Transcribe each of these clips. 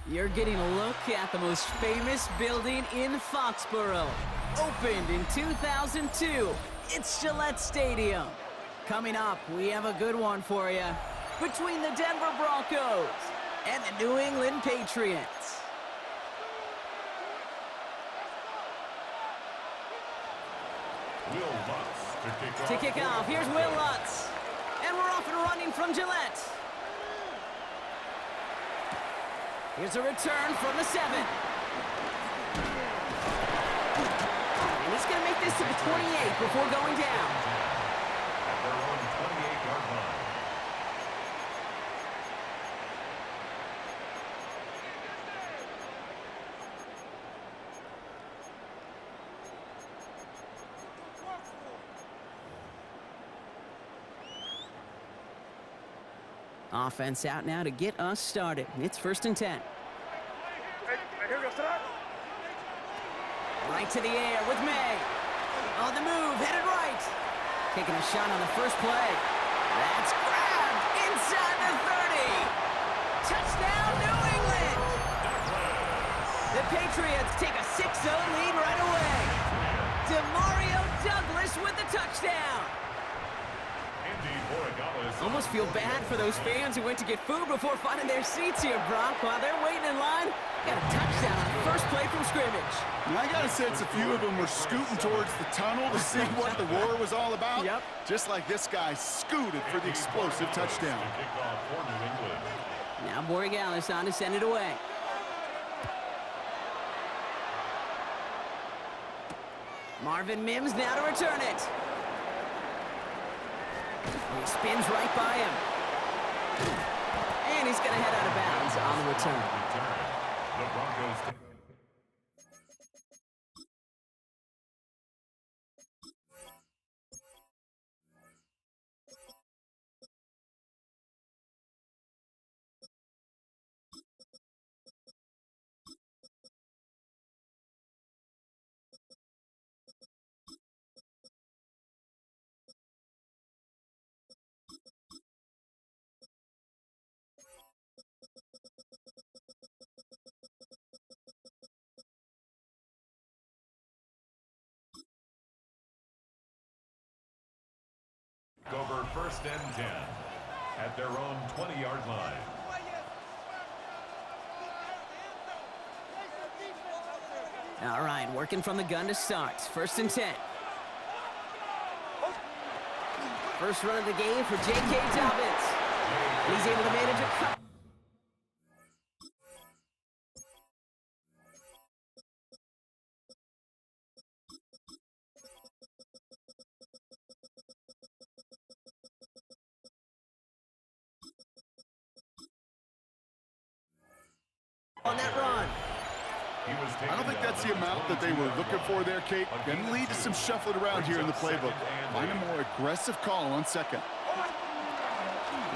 You're getting a look at the most famous building in Foxborough. Opened in 2002, it's Gillette Stadium. Coming up, we have a good one for you. Between the Denver Broncos and the New England Patriots. To kick off, here's Will Lutz. And we're off and running from Gillette. Here's a return from the 7. And he's going to make this to the 28 before going down. At their own 28-yard line. Offense out now to get us started. It's 1st and 10. Right to the air with May. On the move, headed right. Taking a shot on the first play. That's grabbed inside the 30. Touchdown, New England. The Patriots take a 6-0 lead right away. Demario Douglas with the touchdown. Almost feel bad for those fans who went to get food before finding their seats here, Brock. While they're waiting in line, got a touchdown on the first play from scrimmage. And I got a sense a few of them were scooting towards the tunnel to see what the roar was all about. Yep. Just like this guy scooted for the explosive touchdown. Now Borregales on to send it away. Marvin Mims now to return it. He spins right by him. And he's going to head out of bounds on the return. The Broncos. Over 1st and 10 at their own 20-yard line. All right, working from the gun to start. 1st and 10. First run of the game for J.K. Dobbins. He's able to manage a cut. On that run. I don't think that's the amount that they were looking for there, Kate. Going to lead to some shuffling around here in the playbook. Find a more aggressive call on 2nd.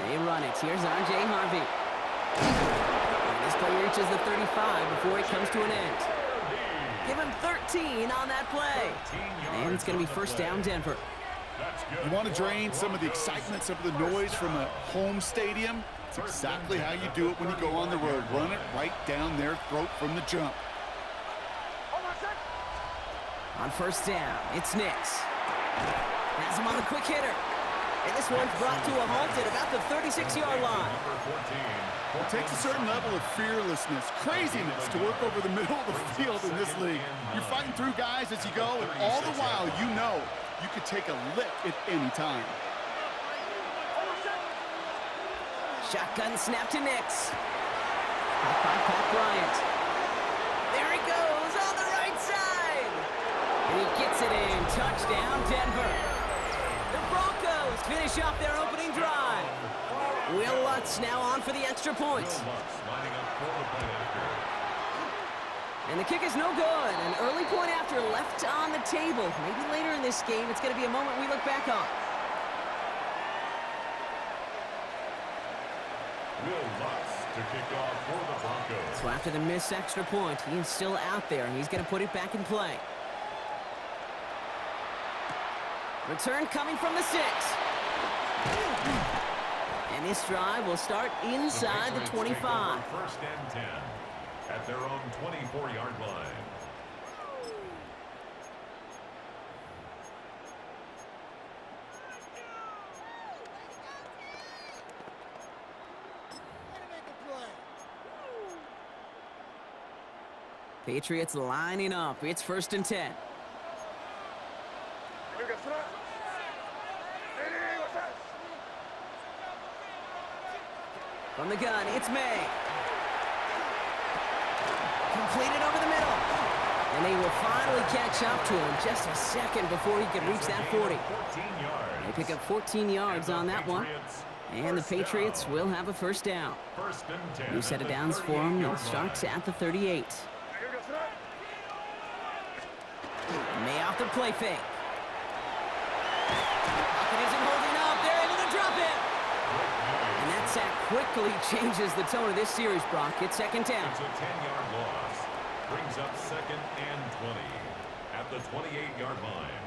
They run it. Here's R.J. Harvey. And this play reaches the 35 before it comes to an end. Give him 13 on that play. And it's going to be 1st down, Denver. You want to drain some of the excitement, some of the noise from a home stadium? It's exactly how you do it when you go on the road. Run it right down their throat from the jump. On 1st down, it's Nix. Has him on the quick hitter. And this one's brought to a halt at about the 36-yard line. It takes a certain level of fearlessness, craziness to work over the middle of the field in this league. You're fighting through guys as you go, and all the while you know you could take a lick at any time. Shotgun snap to Nix. Pat Bryant. There he goes on the right side. And he gets it in. Touchdown, Denver. The Broncos finish off their opening drive. Will Lutz now on for the extra point. And the kick is no good. An early point after left on the table. Maybe later in this game, it's going to be a moment we look back on. Will Lutz to kick off for the Broncos. So after the missed extra point, he is still out there, and he's going to put it back in play. Return coming from the 6. And this drive will start inside the 25. 1st and 10 at their own 24-yard line. Patriots lining up. It's 1st and 10. From the gun, it's May. Completed over the middle. And they will finally catch up to him just a second before he could reach that 40. They pick up 14 yards on that one. And the Patriots will have a 1st down. New set of downs for them. It starts at the 38. May off the play fake. Pocket isn't holding up. They're able to drop it. And that sack quickly changes the tone of this series, Brock. It's 2nd down. It's a 10-yard loss. Brings up 2nd and 20 at the 28-yard line.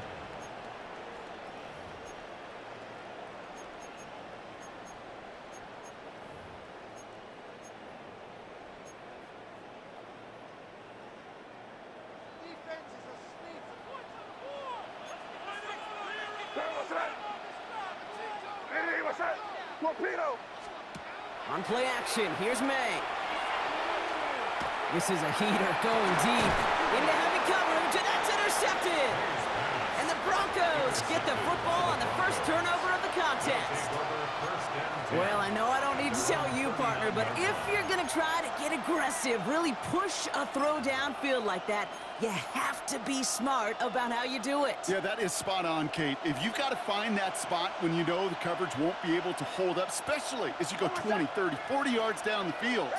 On play action, here's May. This is a heater going deep into heavy coverage, and that's intercepted. And the Broncos get the football on the first turnover of the contest. Well, I know I don't need to tell you, partner, but if you're going to try to get aggressive, really push a throw downfield like that, you have to be smart about how you do it. Yeah, that is spot on, Kate. If you've got to find that spot when you know the coverage won't be able to hold up, especially as you go 20, 30, 40 yards down the field.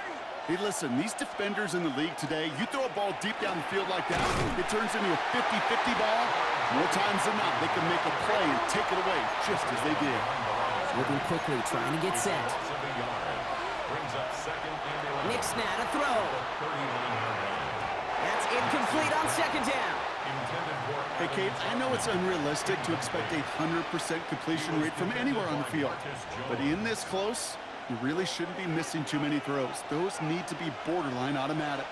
Hey, listen, these defenders in the league today, you throw a ball deep down the field like that, it turns into a 50-50 ball. More times than not, they can make a play and take it away just as they did. Moving quickly, trying to get set. Nick Snad, a throw. That's incomplete on 2nd down. Hey, Kate, I know it's unrealistic to expect a 100% completion rate from anywhere on the field. But in this close, you really shouldn't be missing too many throws. Those need to be borderline automatic.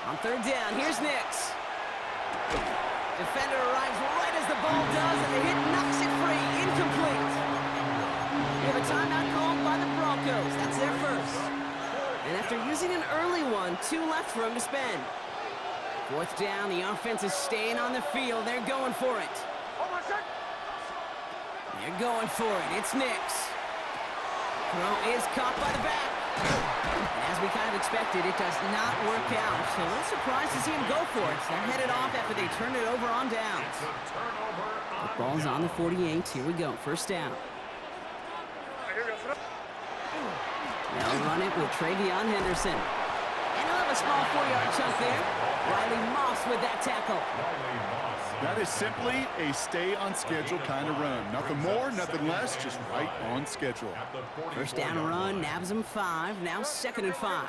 On 3rd down, here's Nix. Defender arrives right as the ball does, and the hit knocks it free. Incomplete. We have a timeout called by the Broncos. That's their first. And after using an early one, 2 left for him to spend. 4th down, the offense is staying on the field. They're going for it. They're going for it. It's Nix. Throw is caught by the back. And as we kind of expected, it does not work out. So a little surprised to see him go for it. They're headed off after they turned it over on downs. The ball's on the 48. Here we go. 1st down. They'll run it with Travion Henderson. And he'll have a small 4-yard chunk there. Riley Moss with that tackle. That is simply a stay-on-schedule kind of run. Nothing more, nothing less, just right on schedule. 1st down run, nabs him 5. Now 2nd and 5.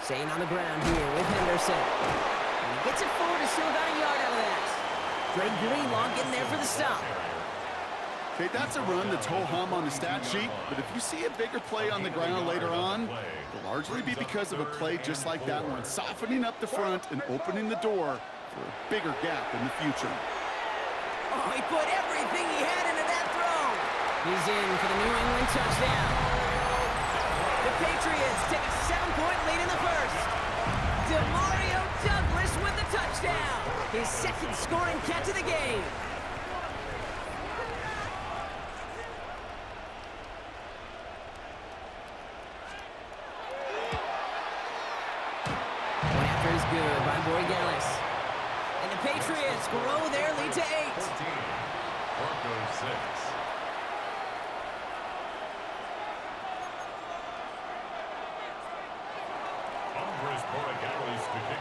Staying on the ground here with Henderson. And he gets it forward, and still got a yard out of that. Greg Greenlaw getting there for the stop. Okay, that's a run that's ho-hum on the stat sheet, but if you see a bigger play on the ground later on, it'll largely be because of a play just like that one, softening up the front and opening the door for a bigger gap in the future. Oh, he put everything he had into that throw. He's in for the New England touchdown. The Patriots take a 7-point lead in the first. Demario Douglas with the touchdown. His 2nd scoring catch of the game. Is good by Borregales. And the Patriots grow their lead to 8. 14, Broncos 6.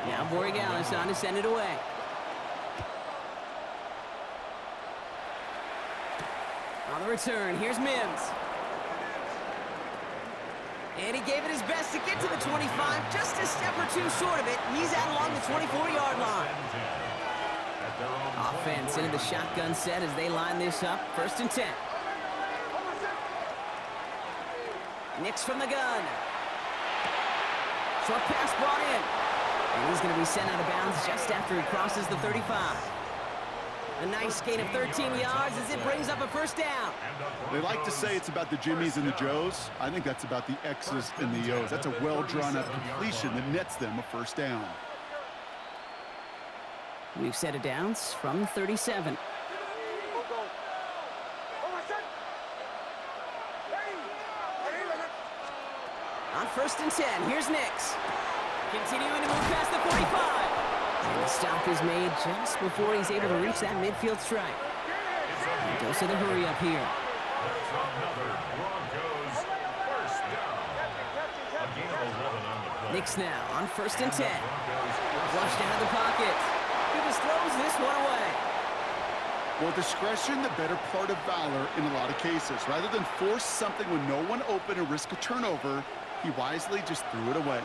Now Borregales on to send it away. On the return, here's Mims. And he gave it his best to get to the 25, just a step or 2 short of it. He's out along the 24-yard line. Offense into the shotgun set as they line this up. 1st and 10. Nix from the gun. Short pass brought in. And he's going to be sent out of bounds just after he crosses the 35. A nice gain of 13 yards as it brings up a first down. They like to say it's about the Jimmies and the Joes. I think that's about the X's and the O's. That's a well-drawn-up completion that nets them a first down. We've set it downs from 37. On 1st and 10, here's Nix. Continuing to move past the 45. And the stop is made just before he's able to reach that midfield strike. He goes to the hurry up here. Nix now on 1st and 10. Flushed out of the pocket. He just throws this one away. Well, discretion, the better part of valor in a lot of cases. Rather than force something when no one open and risk a turnover, he wisely just threw it away.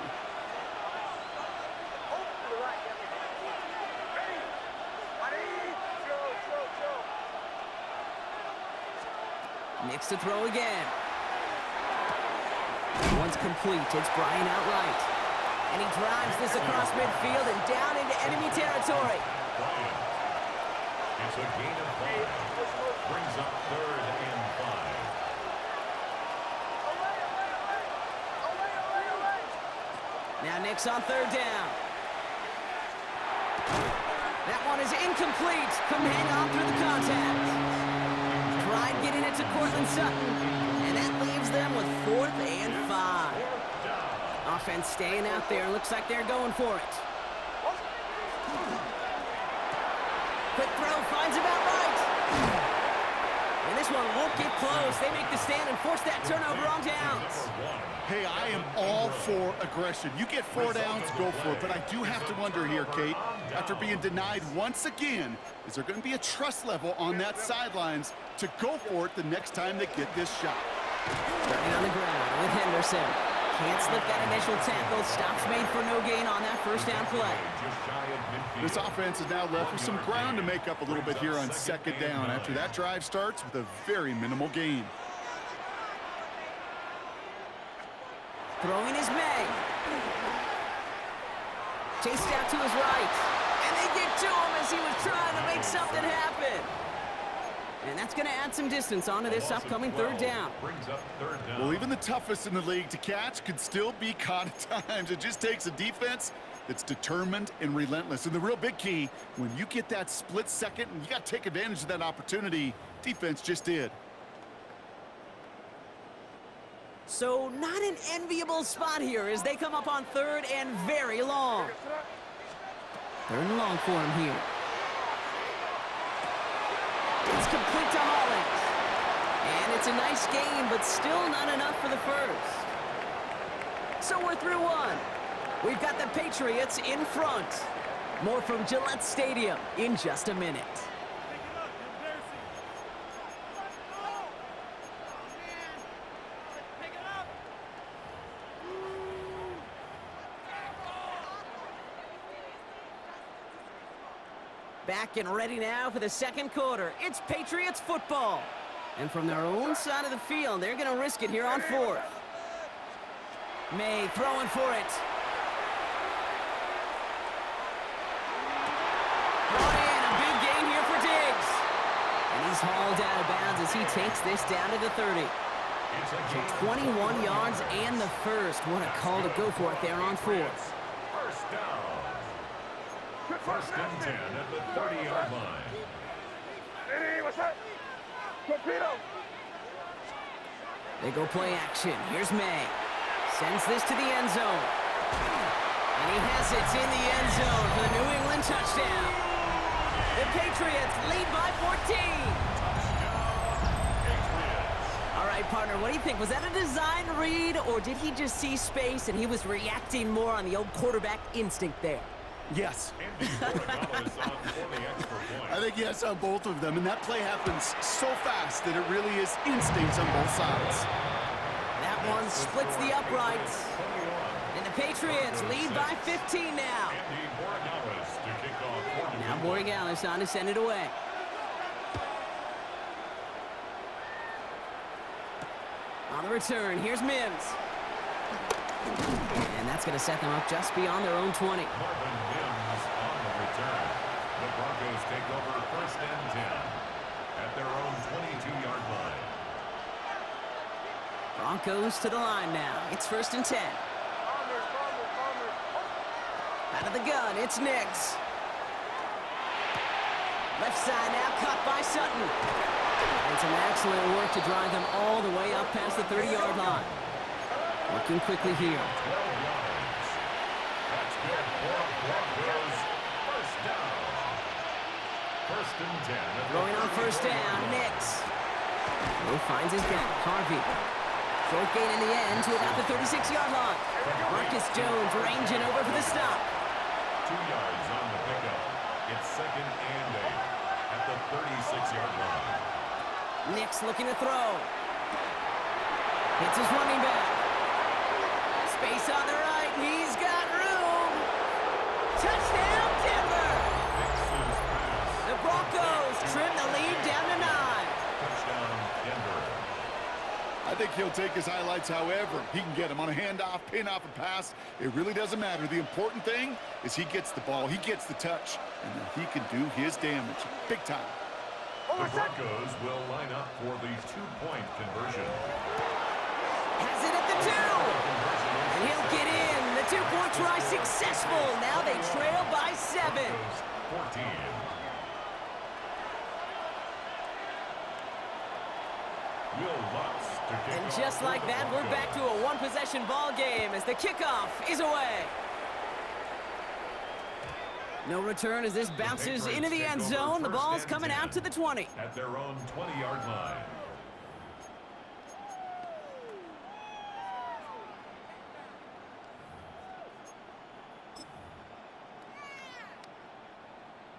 Nix to throw again. One's complete. It's Bryant outright. And he drives this across midfield and down into enemy territory. It's a gain of 5. Brings up 3rd and 5. Now Nix on 3rd down. That one is incomplete. Couldn't hang on through the contact. Tried getting it to Cortland Sutton, and that leaves them with 4th and 5. Offense staying out there. Looks like they're going for it. Quick throw, finds about right. And this one won't get close. They make the stand and force that turnover on downs. Hey, I am all for aggression. You get 4 downs, go for it. But I do have to wonder here, Kate, after being denied once again, is there going to be a trust level on that sidelines to go for it the next time they get this shot? Starting on the ground with Henderson. Can't slip that initial tackle. Stops made for no gain on that first down play. This offense is now left with some ground to make up a little bit here on 2nd down after that drive starts with a very minimal gain. Throwing is May. Chased out to his right. And they get to him as he was trying to make something happen. And that's going to add some distance onto this upcoming 3rd down. Well, even the toughest in the league to catch could still be caught at times. It just takes a defense that's determined and relentless. And the real big key, when you get that split second, and you got to take advantage of that opportunity, defense just did. So not an enviable spot here as they come up on 3rd and very long. 3rd and long for him here. It's complete to Holland. And it's a nice gain, but still not enough for the first. So we're through 1. We've got the Patriots in front. More from Gillette Stadium in just a minute. Back and ready now for the 2nd quarter. It's Patriots football. And from their own side of the field, they're going to risk it here on 4th. May throwing for it. Brought in, a big gain here for Diggs. And he's hauled out of bounds as he takes this down to the 30. So 21 yards and the first. What a call to go for it there on 4th. First down. 1st and 10 at the 30-yard line. Hey, what's up? Torpedo. They go play action. Here's May. Sends this to the end zone. And he has it in the end zone for the New England touchdown. The Patriots lead by 14. All right, partner, what do you think? Was that a design read, or did he just see space and he was reacting more on the old quarterback instinct there? Yes. I think yes on both of them, and that play happens so fast that it really is instincts on both sides. That one splits the uprights. And the Patriots lead by 15 now. Now Borregales on to send it away. On the return, here's Mims. And that's going to set them up just beyond their own 20. Marvin Mims on the return. The Broncos take over first and 10 at their own 22-yard line. Broncos to the line now. It's first and 10. Out of the gun, it's Nix. Left side now, caught by Sutton. And some excellent work to drive them all the way up past the 30-yard line. Working quickly here. 12 yards. That's good for Broncos. First down. First and 10. Throwing on first down, Nix. He finds his back, Harvey. Short gain in the end to about the 36-yard line. Marcus Jones ranging over for the stop. 2 yards on the pickup. It's second and 8 at the 36-yard line. Nix looking to throw. Hits his running back. Space on the right, and he's got room. Touchdown, Denver! Nix's pass. The Broncos trim the lead down to 9. Touchdown, Denver. I think he'll take his highlights however he can get them on a handoff, pin off a pass. It really doesn't matter. The important thing is he gets the ball, he gets the touch, and then he can do his damage big time. The Broncos will line up for the 2-point conversion. Has it at the 2. And he'll get in. The 2-point try successful. Now they trail by 7. 14. Will Lutz to kick And off just for like the that, we're back to a one-possession ball game as the kickoff is away. No return as this bounces into the end zone. The ball's coming out to the 20. At their own 20-yard line.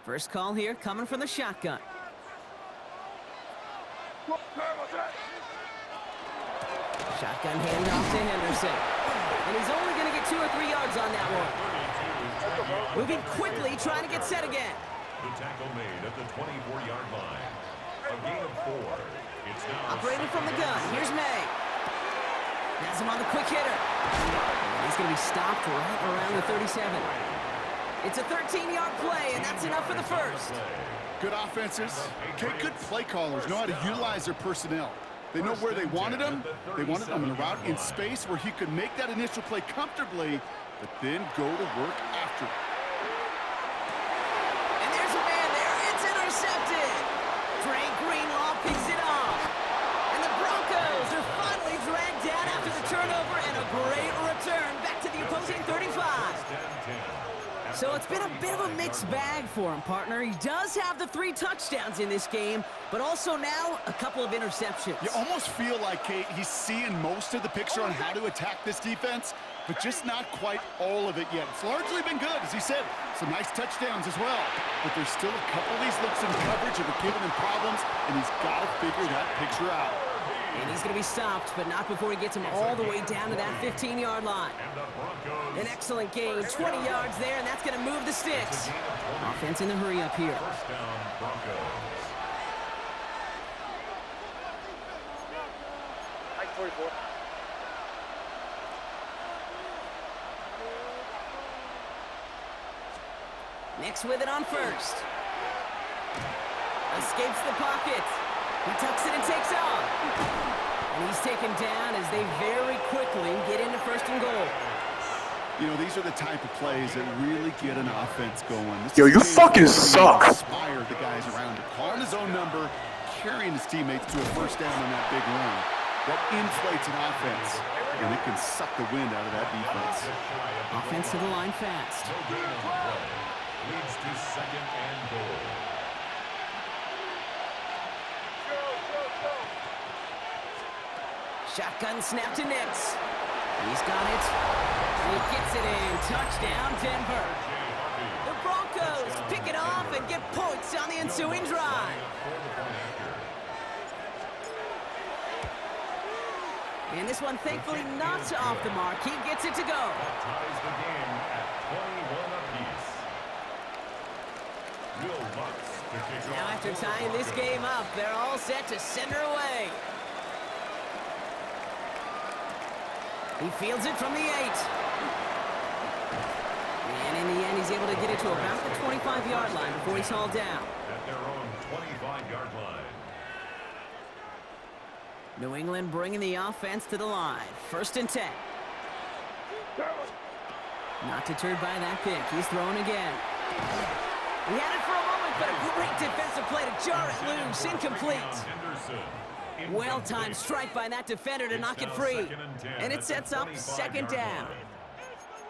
First call here coming from the shotgun. Shotgun handoff to Henderson. And he's only going to get 2 or 3 yards on that one. Moving quickly, trying to get set again. The tackle made at the 24-yard line. A gain of 4. It's now Operating from the gun. Here's May. Has him on the quick hitter. And he's going to be stopped right around the 37. It's a 13-yard play, and that's enough for the first. Good offenses, okay, good play callers know how to utilize their personnel. They know where they wanted him. They wanted him in a route in space where he could make that initial play comfortably, but then go to work after. And there's a man there. It's intercepted. Drake Greenlaw picks it off. And the Broncos are finally dragged down after the turnover and a great return back to the opposing 35. So it's been a bit of a mixed bag for him, partner. He does have the 3 touchdowns in this game, but also now a couple of interceptions. You almost feel like, Kate, he's seeing most of the picture on how to attack this defense, but just not quite all of it yet. It's largely been good, as he said. Some nice touchdowns as well. But there's still a couple of these looks in coverage that are giving him problems, and he's got to figure that picture out. And he's going to be stopped, but not before he gets him all the way down to that 15-yard line. An excellent gain, 20 yards there, and that's going to move the sticks. Offense in the hurry up here. First down, Broncos. 44. Nix with it on first. Escapes the pocket. He tucks it and takes off. And he's taken down as they very quickly get into first and goal. You know, these are the type of plays that really get an offense going. Yo, you fucking suck. Inspire the guys around him. Calling his own number, carrying his teammates to a first down on that big run. That inflates an offense, and it can suck the wind out of that defense. Offense to the line fast. No gain on the play. Leads to second and goal. Shotgun snap to Nix. He's got it. And he gets it in. Touchdown, Denver. The Broncos pick it off and get points on the ensuing drive. And this one, thankfully, not off the mark. He gets it to go. That ties the game at 21 apiece. Will Lutz to kick Now off after for the tying this Broncos. game up, they're all set to send her away. He fields it from the 8. And in the end, he's able to get it to about the 25-yard line before he's hauled down. At their own 25-yard line. New England bringing the offense to the line. 1st and 10. Not deterred by that pick. He's throwing again. He had it for a moment, but a great defensive play to jar it loose. Incomplete. Well-timed strike by that defender to knock it free. And it sets up 2nd down.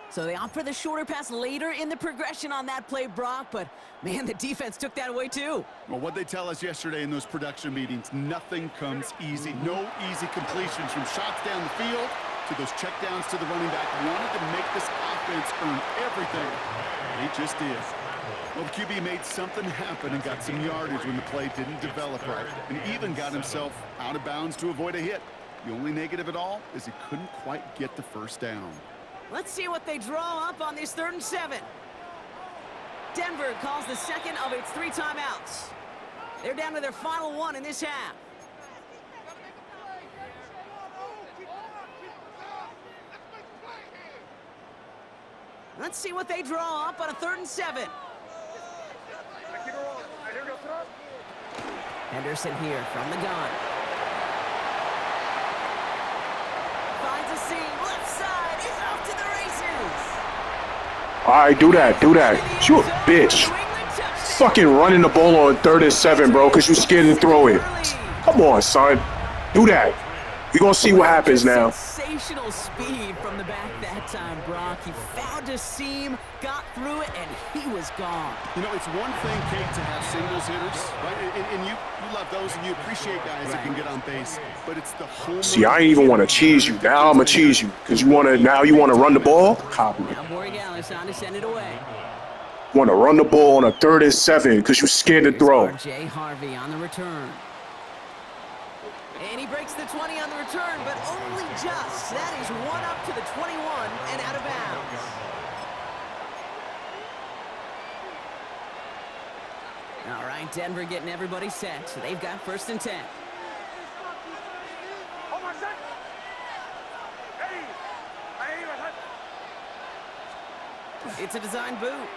So they opt for the shorter pass later in the progression on that play, Brock. But, man, the defense took that away, too. Well, what they tell us yesterday in those production meetings, nothing comes easy. No easy completions from shots down the field to those checkdowns to the running back. Wanted to make this offense earn everything. They just did. Well, the QB made something happen and got some yardage when the play didn't develop right, and even got himself out of bounds to avoid a hit. The only negative at all is he couldn't quite get the 1st down. Let's see what they draw up on this 3rd and 7. Denver calls the second of its 3 timeouts. They're down to their final one in this half. Let's see what they draw up on a 3rd and 7. Henderson here from the gun. Finds a seam, left side, is off to the races. All right, do that, do that. You a bitch. Fucking running the ball on 3rd and 7, bro, because you scared to throw it. Come on, son. Do that. We're going to see what happens now. Sensational speed from the back that time, Brock. He found a seam, got through it, and he was gone. You know, it's one thing, Kate, to have singles hitters, right? And you love those, and you appreciate guys that can get on base. But it's the whole... See, I ain't even want to cheese you. Now I'm going to cheese you. Because you want to run the ball? Copy. Now Borregales on to send it away. Want to run the ball on a 3rd and 7 because you're scared to throw. Jay Harvey on the return. And he breaks the 20 on the return, but only just. That is 1 up to the 21 and out of bounds. All right, Denver getting everybody set. So they've got 1st and 10. It's a design boot.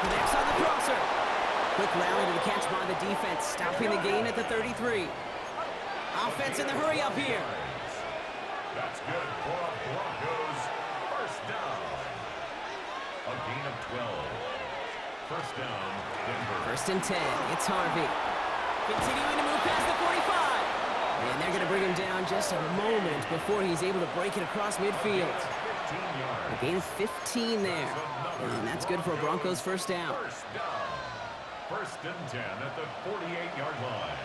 Connects on the crosser. Quick rally to the catch by the defense, stopping the gain at the 33. Offense in the hurry up here. That's good for a Broncos 1st down. A gain of 12. 1st down, Denver. 1st and 10. It's Harvey. Continuing to move past the 45. And they're going to bring him down just a moment before he's able to break it across midfield. A gain of 15 there. And that's good for a Broncos 1st down. 1st and 10 at the 48-yard line.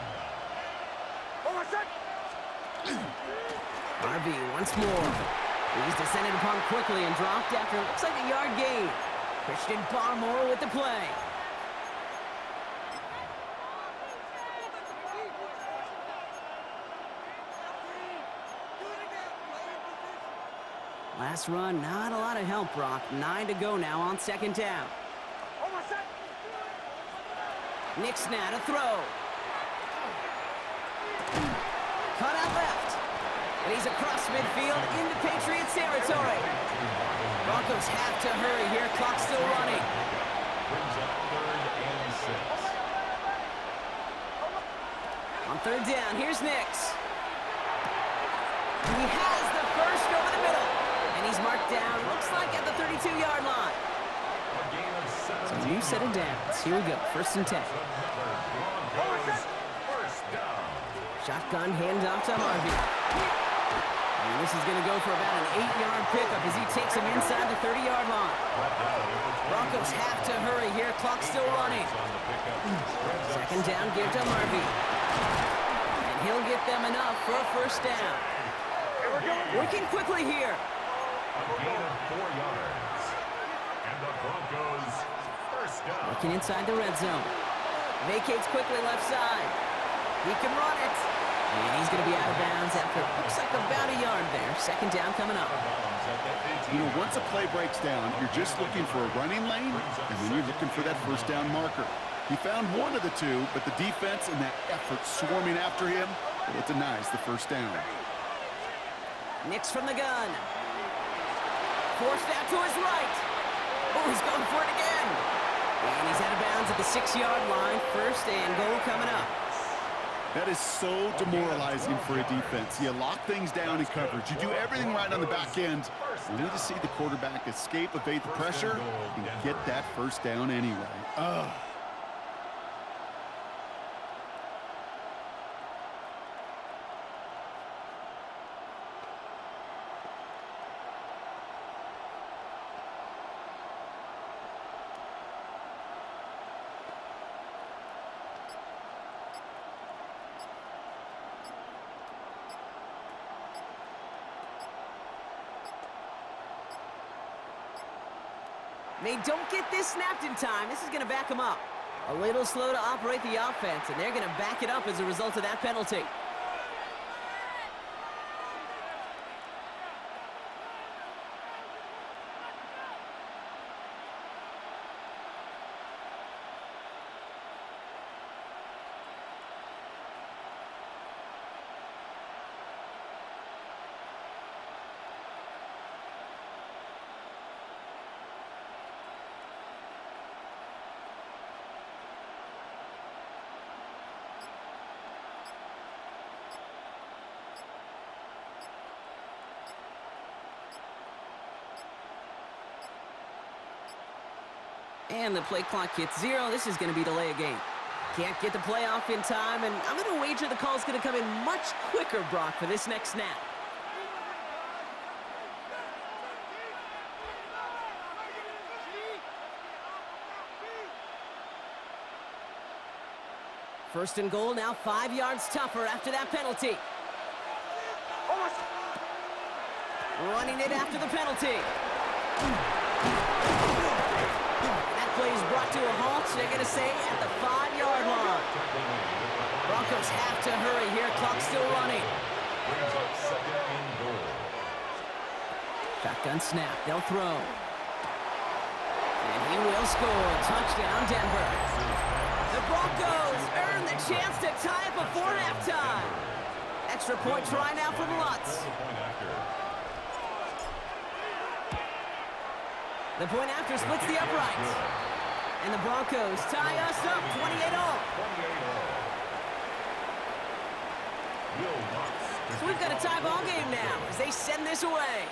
Harvey once more. He's descended upon quickly and dropped after looks like a yard gain. Christian Barmore with the play. Last run, not a lot of help, Brock. 9 to go now on 2nd down. Nick's now to throw. Cut out left. And he's across midfield into Patriots territory. Broncos have to hurry here. Clock still running. Brings up 3rd and 6. On 3rd down, here's Nix. He has the 1st over the middle. And he's marked down, looks like at the 32-yard line. So a new set of downs. Here we go, 1st and 10. Shotgun handoff to Harvey. And this is going to go for about an 8-yard pickup as he takes him inside the 30-yard line. Broncos have to hurry here. Clock still running. 2nd down, give to Harvey. And he'll get them enough for a 1st down. Working quickly here. A gain of 4 yards. And the Broncos 1st down. Working inside the red zone. Vacates quickly left side. He can run it. And he's going to be out of bounds after looks like about a yard there. 2nd down coming up. You know, once a play breaks down, you're just looking for a running lane, and then you're looking for that 1st down marker. He found one of the two, but the defense and that effort swarming after him, well, it denies the 1st down. Nicks from the gun. Forced out to his right. Oh, he's going for it again. And he's out of bounds at the 6-yard line. First and goal coming up. That is so demoralizing for a defense. You lock things down in coverage. You do everything right on the back end. You need to see the quarterback escape, evade the pressure, and get that first down anyway. Ugh. They don't get this snapped in time. This is going to back them up. A little slow to operate the offense, and they're going to back it up as a result of that penalty. And the play clock hits 0. This is going to be delay a game. Can't get the play off in time, and I'm going to wager the call's going to come in much quicker, Brock, for this next snap. First and goal, now 5 yards tougher after that penalty. Running it after the penalty. Play is brought to a halt, so they're going to say at the 5-yard line. Broncos have to hurry here. Clock still running. Shotgun snap. They'll throw. And he will score. Touchdown, Denver. The Broncos earn the chance to tie it before halftime. Extra point try now from Lutz. The point after splits the uprights. And the Broncos tie us up 28-all. So we've got a tie ball game now as they send this away.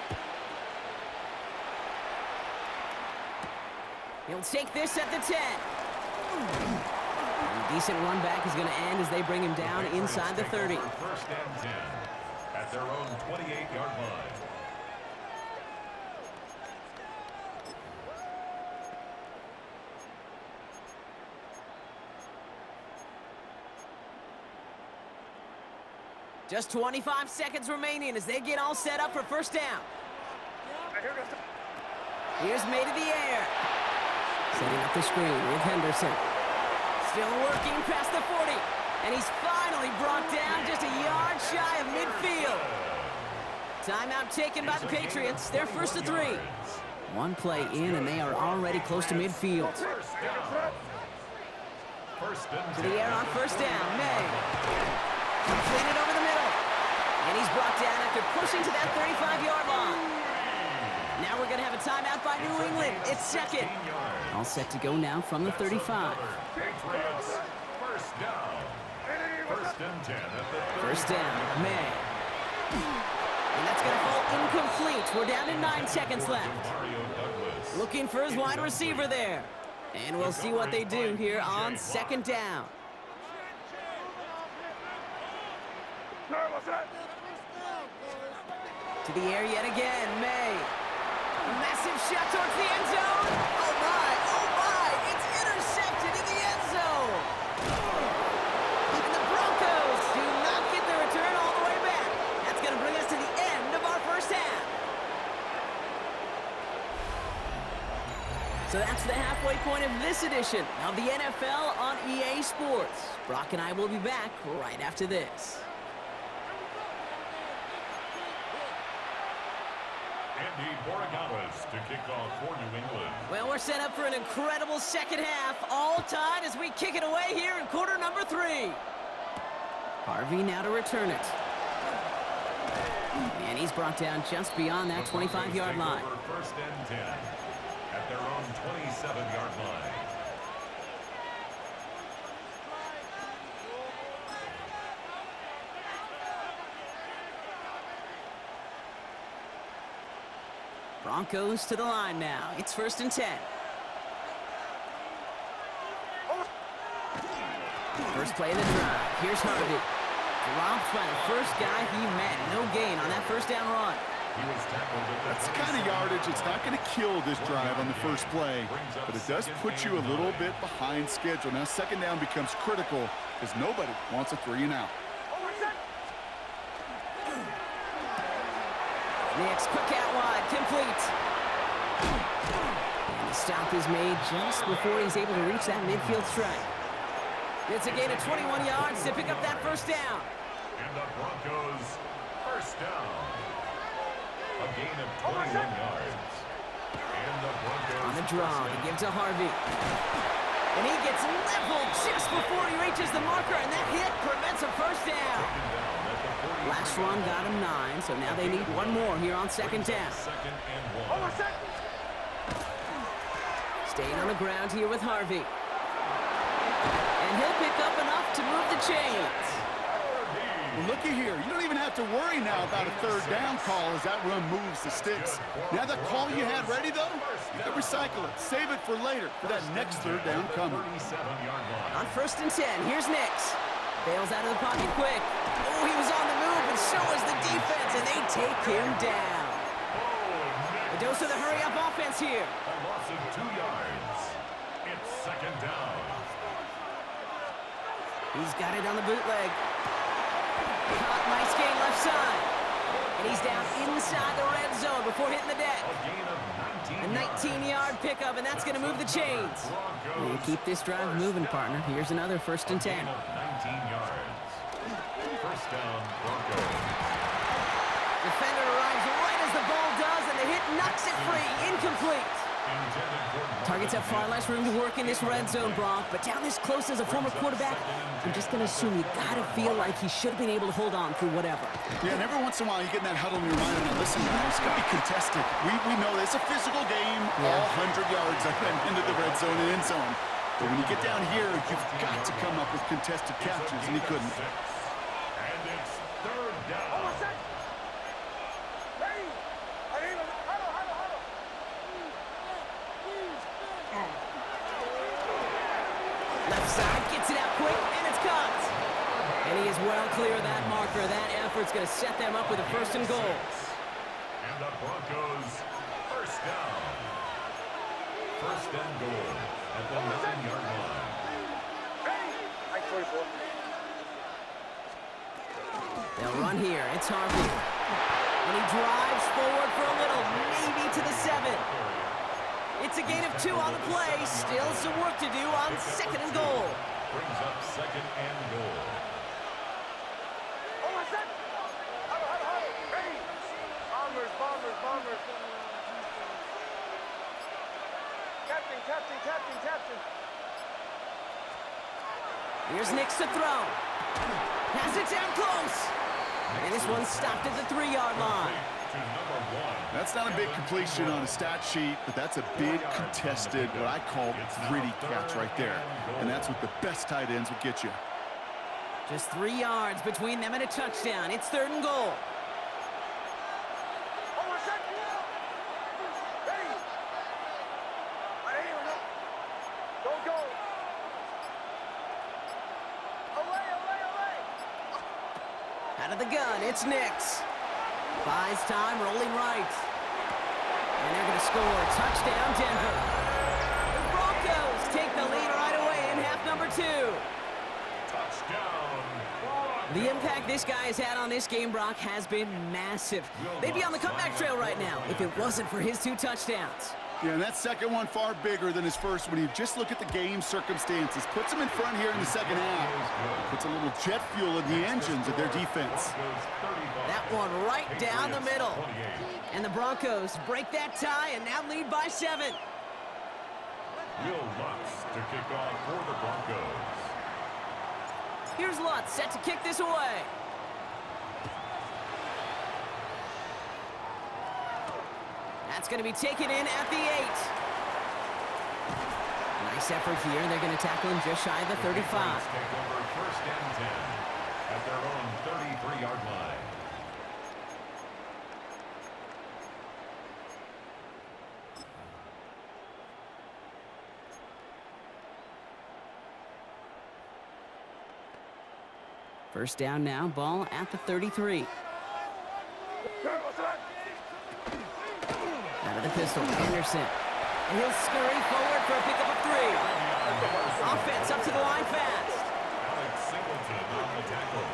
He'll take this at the 10. A decent run back is going to end as they bring him down inside the 30. First and 10 at their own 28-yard line. Just 25 seconds remaining as they get all set up for first down. Here's made of the air. Setting up the screen with Henderson. Still working past the 40. And he's finally brought down just a yard shy of midfield. Timeout taken by the Patriots. They're first to 3. One play in and they are already close to midfield. To the air on first down. May. Completed over the middle. And he's brought down after pushing to that 35-yard line. Now we're going to have a timeout by New England. It's second. All set to go now from the 35. Patriots, first down. First and 10 at the 35. First down, May. And that's going to fall incomplete. We're down to 9 seconds left. Looking for his wide receiver there. And we'll see what they do here on second down. To the air yet again, May. A massive shot towards the end zone. Oh my, it's intercepted in the end zone. And the Broncos do not get the return all the way back. That's going to bring us to the end of our first half. So that's the halfway point of this edition of the NFL on EA Sports. Brock and I will be back right after this. Andy Borregales to kick off for New England. Well, we're set up for an incredible second half, all tied as we kick it away here in quarter number 3. Harvey now to return it. And he's brought down just beyond that 25-yard line. First and 10 at their own 27-yard line. Broncos to the line now. It's first and 10. First play of the drive. Here's Harvey. Dropped by the first guy he met. No gain on that first down run. That's the kind of yardage. It's not going to kill this drive on the first play, but it does put you a little bit behind schedule. Now second down becomes critical because nobody wants a 3 and out. Next, quick out wide, complete. And the stop is made just before he's able to reach that midfield strike. It's a gain of 21 yards to pick up that first down. And the Broncos first down. A gain of 21 yards. And the Broncos on the draw, they give to Harvey. And he gets leveled just before he reaches the marker, and that hit prevents a first down. Last run got him 9, so now they need one more here on second down. second and 1. Staying on the ground here with Harvey. And he'll pick up enough to move the chains. Well, looky here. You don't even have to worry now about a third down call as that run moves the sticks. Now that call you had ready, though, you can recycle it. Save it for later for that next third down coming. On first and 10, here's Nix. Bails out of the pocket quick. Oh, he was on the move, and so was the defense, and they take him down. A dose of the hurry-up offense here. A loss of 2 yards. It's second down. He's got it on the bootleg. Caught nice gain left side. And he's down inside the red zone before hitting the deck. A 19-yard pickup, and that's going to move the chains. You keep this drive moving, partner. Here's another first and 10. 19 yards. First down, Broncos. Defender arrives right as the ball does, and the hit knocks it free. Incomplete. Targets have far less room to work in this red zone, Bronk, but down this close as a former quarterback, I'm just going to assume you got to feel like he should have been able to hold on through whatever. Yeah, and every once in a while you get in that huddle in your mind and listen, guys, it's going to be contested. We know it's a physical game, all 100 yards into the red zone and end zone. But when you get down here, you've got to come up with contested catches, and he couldn't. And it's third down. Left side, gets it out quick, and it's caught. And he is well clear of that marker. That effort's going to set them up with a first and goal. And the Broncos first down. First and goal at the 9-yard line. They'll run here. It's Harvey. And he drives forward for a little, maybe to the 7. It's a gain of 2 on the play. Still some work to do on second and goal. Brings up second and goal. Bombers. Captain. Here's Nix to throw. Pass it down close. And this one's stopped at the 3-yard line. To number 1. That's not a big completion on a stat sheet, but that's a big contested, what I call gritty catch right there. And that's what the best tight ends would get you. Just 3 yards between them and a touchdown. It's third and goal. Out of the gun, it's Nix. Buys time, rolling right. And they're going to score. Touchdown, Denver. The Broncos take the lead right away in half number 2. Touchdown. The impact this guy has had on this game, Brock, has been massive. They'd be on the comeback trail right now if it wasn't for his 2 touchdowns. Yeah, and that second one far bigger than his first when you just look at the game circumstances. Puts them in front here in the second half. Puts a little jet fuel in the engines of their defense. That one right down the middle. And the Broncos break that tie and now lead by 7. Will Lutz to kick off for the Broncos. Here's Lutz set to kick this away. It's going to be taken in at the 8. Nice effort here. They're going to tackle him just shy of the 35. Take over first and 10 at their own 33-yard line. First down now, ball at the 33. Out of the pistol, Anderson. And he'll scurry forward for a pickup of 3. Offense up to the line fast. Alex Singleton on the tackle.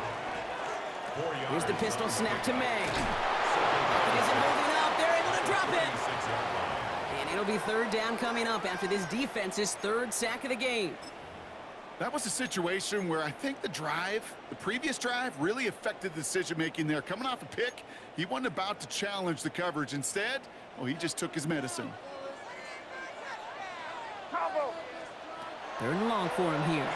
4 yards. Here's the pistol snap to May. It isn't holding up. They're able to drop it. 6-yard line. And it'll be third down coming up after this defense's 3rd sack of the game. That was a situation where I think the previous drive, really affected the decision-making there. Coming off a pick, he wasn't about to challenge the coverage. Instead, well, he just took his medicine. Combo. 3rd and long for him here.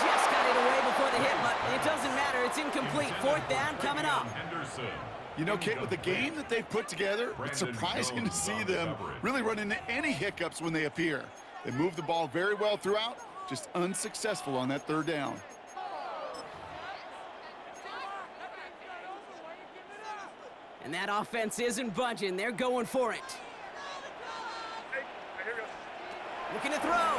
Just got it away before the hit, but it doesn't matter. It's incomplete. 4th down coming up. Henderson. You know, Kate, with the game that they've put together, it's surprising to see them really run into any hiccups when they appear. They moved the ball very well throughout, just unsuccessful on that 3rd down. And that offense isn't budging. They're going for it. Looking to throw. On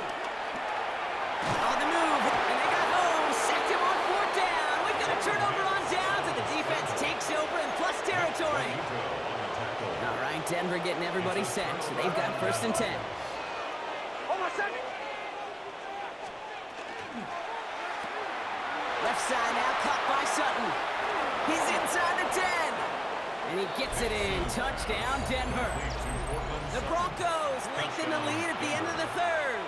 the move. And they got home. Sacked him on 4th down. We've got a turnover on downs, and the defense takes over in plus territory. All right, Denver getting everybody set. So they've got 1st and 10. Left side now, caught by Sutton. He's inside the 10. And he gets it in. Touchdown, Denver. The Broncos lengthen the lead at the end of the 3rd.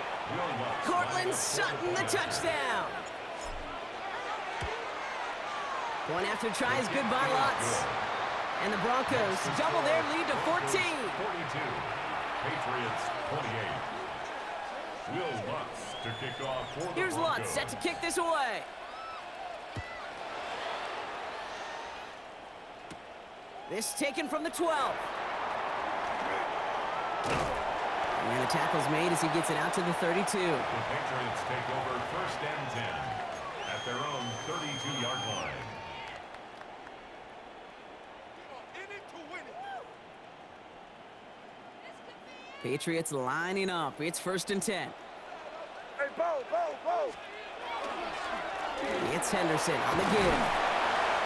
Cortland Sutton, the touchdown. Going after try is good by Lutz. And the Broncos double their lead to 14. 42. Patriots 28. Will Lutz to kick off for the Here's Broncos. Lutz set to kick this away. This taken from the 12. And the tackle's made as he gets it out to the 32. The Patriots take over first and 10 at their own 32-yard line. Patriots lining up. It's 1st and 10. Hey, Bo. It's Henderson on the give.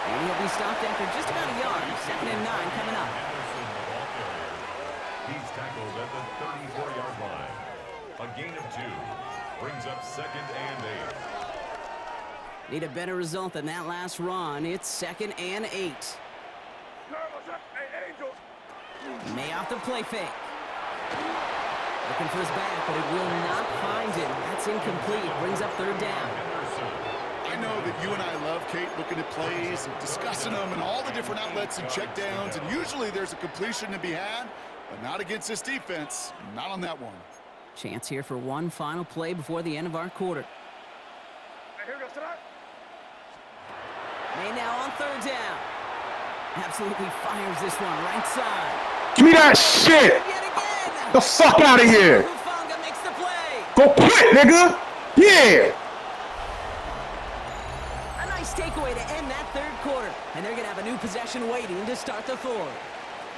And he'll be stopped after just about a yard. 2nd and 9 coming up. Henderson, the ball carrier. He's tackled at the 34-yard line. A gain of 2 brings up 2nd and 8. Need a better result than that last run. It's 2nd and 8. Hey, Angel. May off the play fake. Looking for his back, but it will not find him. That's incomplete. Brings up 3rd down. I know that you and I love, Kate, looking at plays and discussing them and all the different outlets and checkdowns, and usually there's a completion to be had, but not against this defense. Not on that one. Chance here for one final play before the end of our quarter. Hey, here goes tonight. May now on 3rd down. Absolutely fires this one right side. Give me that shit! Yet again. The fuck out of here! Hufanga makes the play. Go quit, nigga! Yeah! A nice takeaway to end that 3rd quarter. And they're going to have a new possession waiting to start the 4th.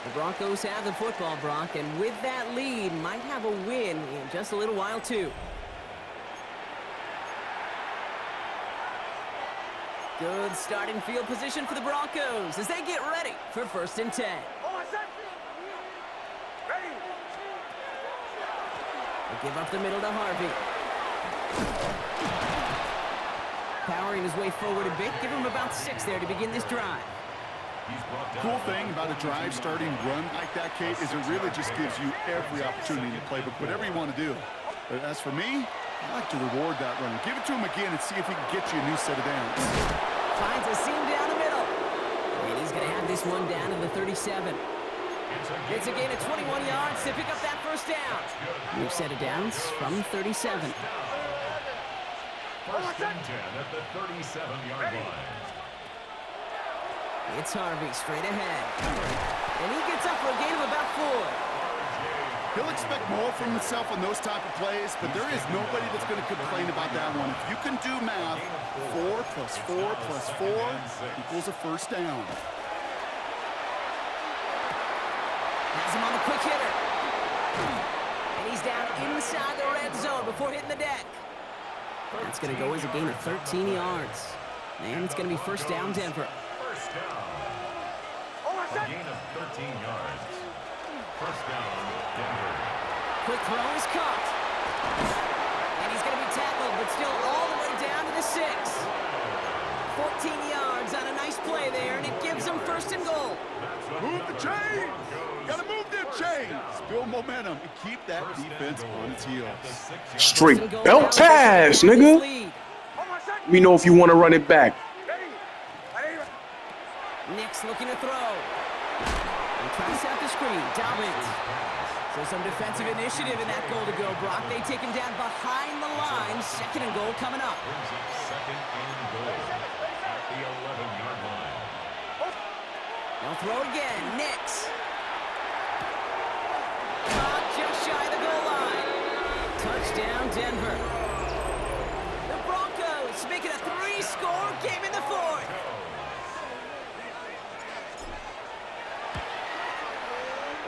The Broncos have the football, Brock, and with that lead, might have a win in just a little while, too. Good starting field position for the Broncos as they get ready for 1st and 10. Ready. They give up the middle to Harvey. Powering his way forward a bit. Give him about 6 there to begin this drive. Cool thing about a drive starting run like that, Kate, is it really just gives you every opportunity to play whatever you want to do. But as for me, I like to reward that run. Give it to him again and see if he can get you a new set of downs. Finds a seam down the middle. And he's going to have this one down to the 37. It's a gain of 21 yards to pick up that 1st down. New set of downs from 37. 1st and 10 at the 37-yard line. It's Harvey straight ahead. And he gets up for a gain of about 4. He'll expect more from himself on those type of plays, but there is nobody that's going to complain about that one. If you can do math, 4 plus 4 plus 4 equals a first down. Has him on the quick hitter. And he's down inside the red zone before hitting the deck. That's going to go as a gain of 13 yards. And it's going to be first down, Denver. First down. A gain of 13 yards. First down, Denver. Quick throw is caught. And he's going to be tackled, but still all the way down to the 6. 14 yards on a nice play there, and it gives them first and goal. Move the chains! Gotta move them chains! Build momentum and keep that defense on its heels. Straight belt pass, nigga. We know if you want to run it back. Nick's looking to throw. And tries out the screen. Dobbins. So some defensive initiative in that goal to go, Brock. They take him down behind the line. Second and goal coming up. Second and goal at the 11-yard line. They'll throw again. Nix. Caught just shy of the goal line. Touchdown, Denver. The Broncos making a 3-score game in the 4th.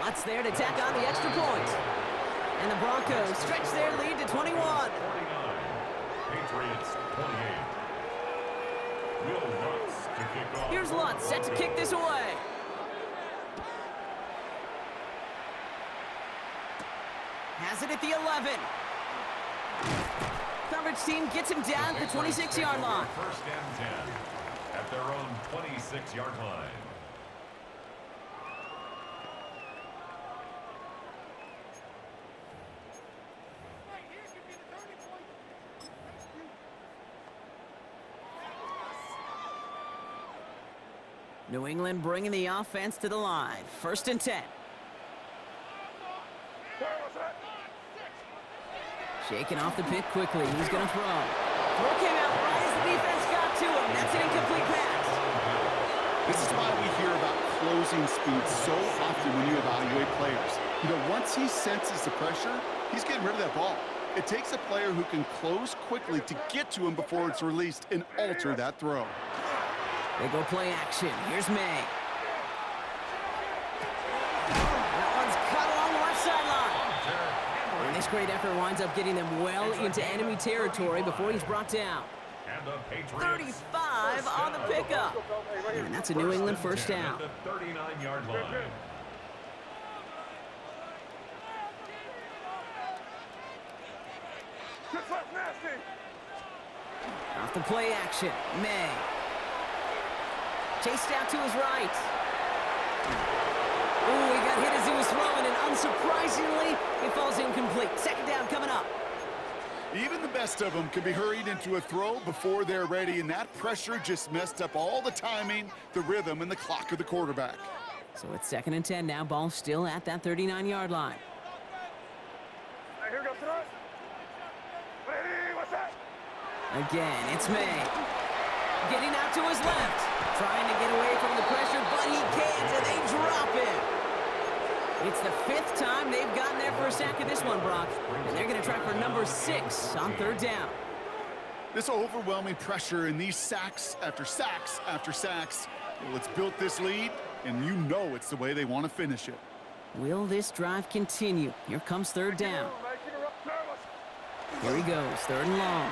Lutz there to tack on the extra point. And the Broncos stretch their lead to 21. 49. Patriots 28. Will Lutz to kick off. Here's Lutz set to kick this away. Has it at the 11. Coverage team gets him down at the 26-yard line. First and 10 at their own 26-yard line. New England bringing the offense to the line. First and 10. Shaking off the pick quickly. He's going to throw. Throw came out right as the defense got to him. That's an incomplete pass. This is why we hear about closing speed so often when you evaluate players. You know, once he senses the pressure, he's getting rid of that ball. It takes a player who can close quickly to get to him before it's released and alter that throw. They go play action. Here's May. That one's cut along the left sideline. And this great effort winds up getting them well into enemy territory before he's brought down. 35 on the pickup. And that's a New England first down. 39-yard line. Off the play action. May. Chased out to his right. Ooh, he got hit as he was throwing, and unsurprisingly, it falls incomplete. Second down coming up. Even the best of them can be hurried into a throw before they're ready, and that pressure just messed up all the timing, the rhythm, and the clock of the quarterback. So it's second and 10 now. Ball still at that 39-yard line. Here goes tonight. Hey, what's that? Again, it's May. Getting out to his left. Trying to get away from the pressure, but he can't, and they drop him. It's the 5th time they've gotten their first sack of this one, Brock. And they're going to try for number 6 on third down. This overwhelming pressure and these sacks after sacks after sacks, well, it's built this lead, and you know it's the way they want to finish it. Will this drive continue? Here comes third down. Here he goes, third and long.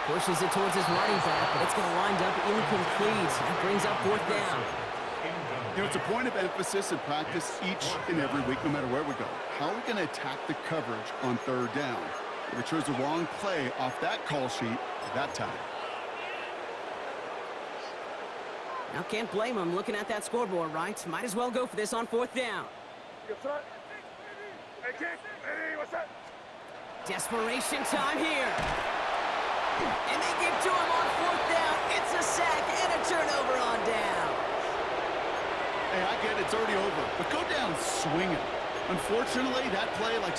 Pushes it towards his running back, but it's going to wind up incomplete. That brings up fourth down. You know, it's a point of emphasis in practice each and every week, no matter where we go. How are we going to attack the coverage on third down? If we chose the wrong play off that call sheet at that time. Now, can't blame him looking at that scoreboard, right? Might as well go for this on fourth down. Hey, kid. Hey, what's that? Desperation time here. And they give to him on fourth down. It's a sack and a turnover on down. Hey, I get it. It's already over. But go down swinging. Unfortunately, that play, like